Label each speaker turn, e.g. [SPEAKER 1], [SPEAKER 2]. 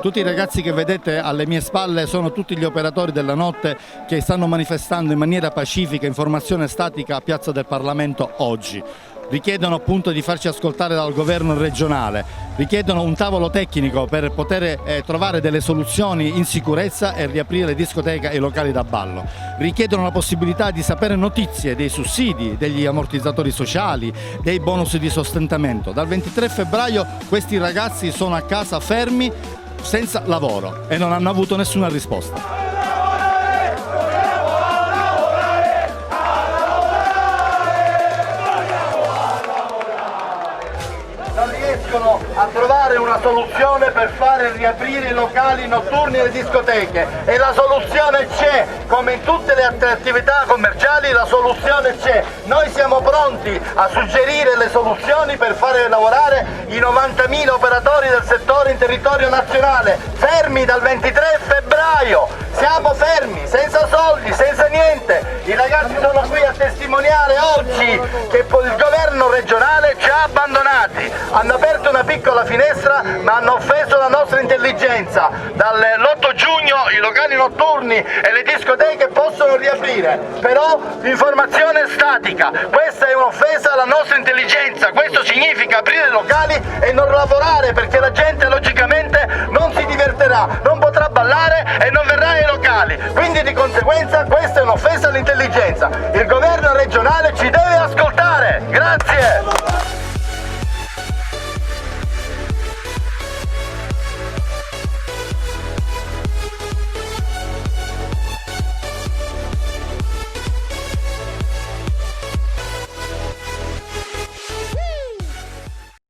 [SPEAKER 1] Tutti i ragazzi che vedete alle mie spalle sono tutti gli operatori della notte che stanno manifestando in maniera pacifica in formazione statica a Piazza del Parlamento oggi. Richiedono appunto di farci ascoltare dal governo regionale, richiedono un tavolo tecnico per poter trovare delle soluzioni in sicurezza e riaprire le discoteche e i locali da ballo. Richiedono la possibilità di sapere notizie dei sussidi, degli ammortizzatori sociali, dei bonus di sostentamento. Dal 23 febbraio questi ragazzi sono a casa fermi senza lavoro e non hanno avuto nessuna risposta.
[SPEAKER 2] Non riescono a trovare una soluzione per fare riaprire i locali notturni e le discoteche, e la soluzione c'è, come in tutte le altre attività commerciali la soluzione c'è. Noi siamo pronti a suggerire le soluzioni per fare lavorare i 90.000 operatori del settore in territorio nazionale, fermi dal 23 febbraio, siamo fermi, senza soldi, senza niente. I ragazzi sono qui a testimoniare oggi che il governo regionale ci ha abbandonati. Hanno aperto una piccola finestra ma hanno offeso la nostra intelligenza. Dall'8 giugno i locali notturni e le discoteche possono riaprire, però l'informazione è statica. Questa è un'offesa alla nostra intelligenza. Questo significa aprire i locali e non lavorare, perché la gente logicamente non si diverterà, non potrà ballare e non verrà ai locali. Quindi di conseguenza questa è un'offesa all'intelligenza. Il governo regionale ci deve ascoltare. Grazie.